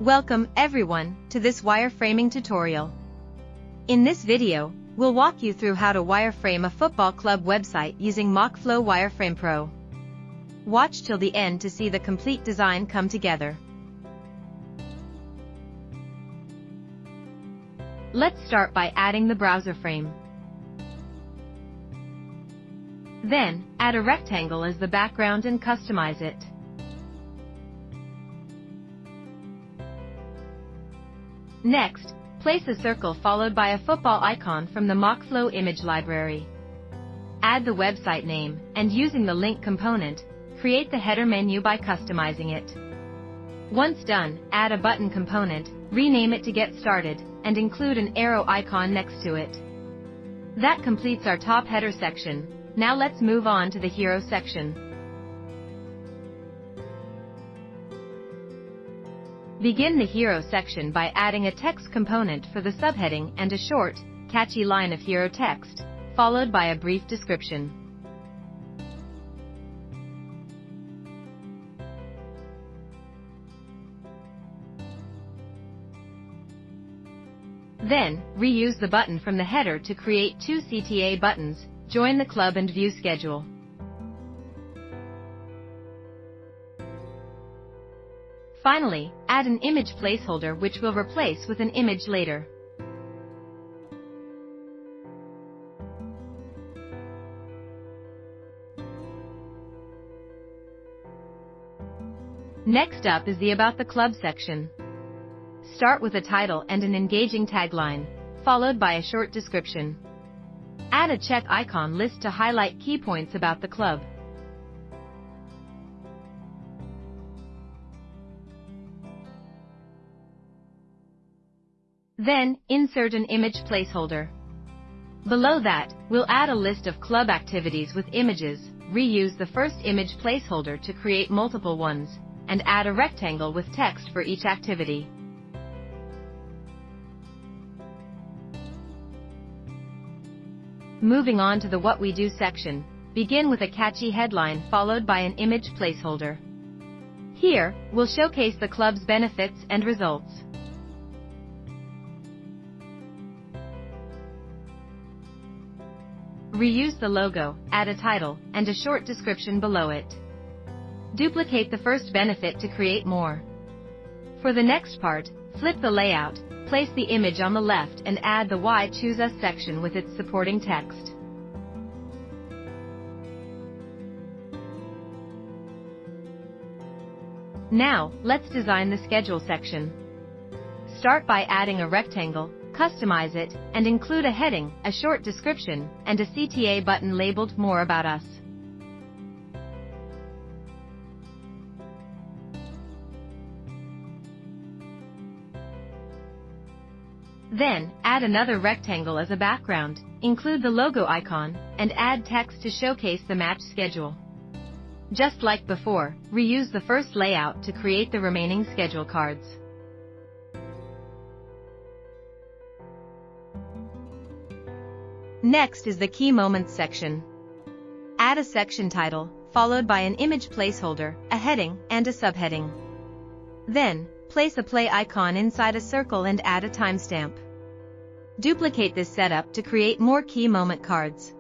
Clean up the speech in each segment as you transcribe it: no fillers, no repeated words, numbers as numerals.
Welcome, everyone, to this wireframing tutorial. In this video, we'll walk you through how to wireframe a football club website using MockFlow Wireframe Pro. Watch till the end to see the complete design come together. Let's start by adding the browser frame. Then, add a rectangle as the background and customize it. Next, place a circle followed by a football icon from the MockFlow image library. Add the website name, and using the link component, create the header menu by customizing it. Once done, add a button component, rename it to Get Started, and include an arrow icon next to it. That completes our top header section. Now let's move on to the hero section. Begin the hero section by adding a text component for the subheading and a short, catchy line of hero text, followed by a brief description. Then, reuse the button from the header to create two CTA buttons, Join the Club and View Schedule. Finally, add an image placeholder which we'll replace with an image later. Next up is the About the Club section. Start with a title and an engaging tagline, followed by a short description. Add a check icon list to highlight key points about the club. Then, insert an image placeholder. Below that, we'll add a list of club activities with images, reuse the first image placeholder to create multiple ones, and add a rectangle with text for each activity. Moving on to the What We Do section, begin with a catchy headline followed by an image placeholder. Here, we'll showcase the club's benefits and results. Reuse the logo, add a title, and a short description below it. Duplicate the first benefit to create more. For the next part, flip the layout, place the image on the left and add the Why Choose Us section with its supporting text. Now, let's design the Schedule section. Start by adding a rectangle, customize it, and include a heading, a short description, and a CTA button labeled More About Us. Then, add another rectangle as a background, include the logo icon, and add text to showcase the match schedule. Just like before, reuse the first layout to create the remaining schedule cards. Next is the Key Moments section. Add a section title, followed by an image placeholder, a heading, and a subheading. Then, place a play icon inside a circle and add a timestamp. Duplicate this setup to create more key moment cards.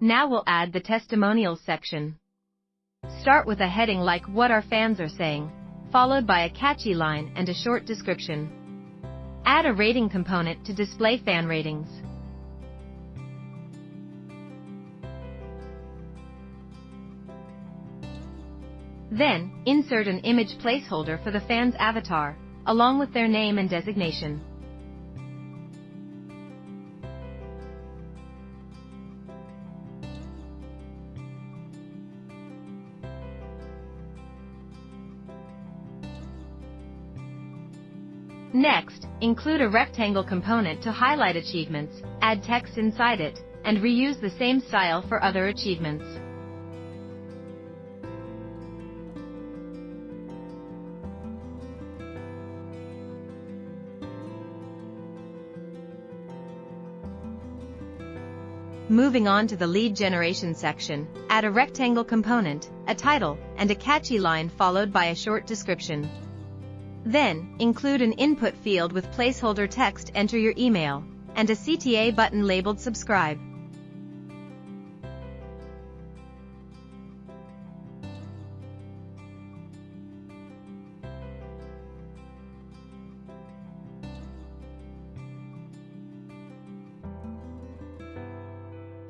Now we'll add the testimonials section. Start with a heading like What Our Fans Are Saying, followed by a catchy line and a short description. Add a rating component to display fan ratings. Then, insert an image placeholder for the fan's avatar, along with their name and designation. Next, include a rectangle component to highlight achievements, add text inside it, and reuse the same style for other achievements. Moving on to the lead generation section, add a rectangle component, a title, and a catchy line followed by a short description. Then, include an input field with placeholder text, enter your email, and a CTA button labeled subscribe.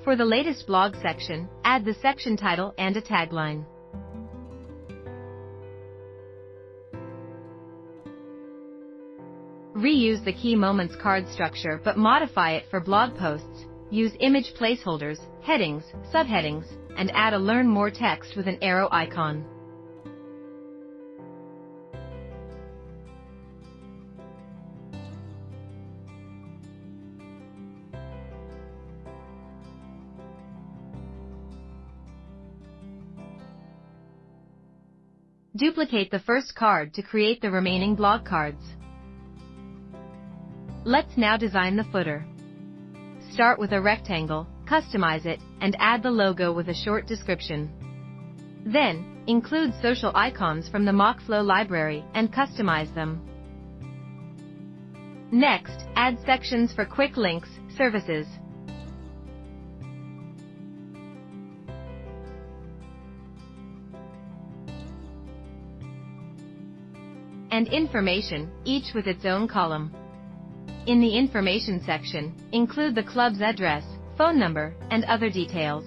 For the latest blog section, add the section title and a tagline. Reuse the key moments card structure but modify it for blog posts. Use image placeholders, headings, subheadings, and add a learn more text with an arrow icon. Duplicate the first card to create the remaining blog cards. Let's now design the footer. Start with a rectangle, customize it, and add the logo with a short description. Then, include social icons from the MockFlow library and customize them. Next, add sections for quick links, services, and information, each with its own column. In the information section, include the club's address, phone number, and other details.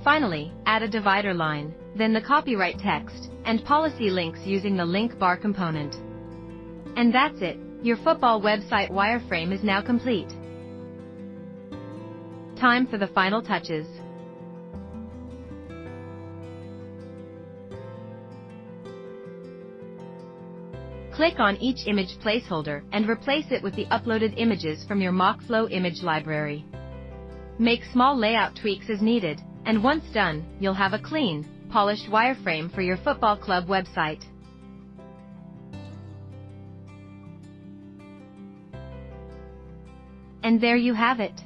Finally, add a divider line, then the copyright text, and policy links using the link bar component. And that's it, your football website wireframe is now complete. Time for the final touches. Click on each image placeholder and replace it with the uploaded images from your MockFlow image library. Make small layout tweaks as needed, and once done, you'll have a clean, polished wireframe for your football club website. And there you have it.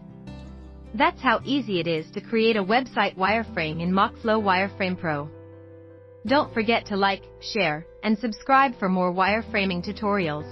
That's how easy it is to create a website wireframe in MockFlow Wireframe Pro. Don't forget to like, share, and subscribe for more wireframing tutorials.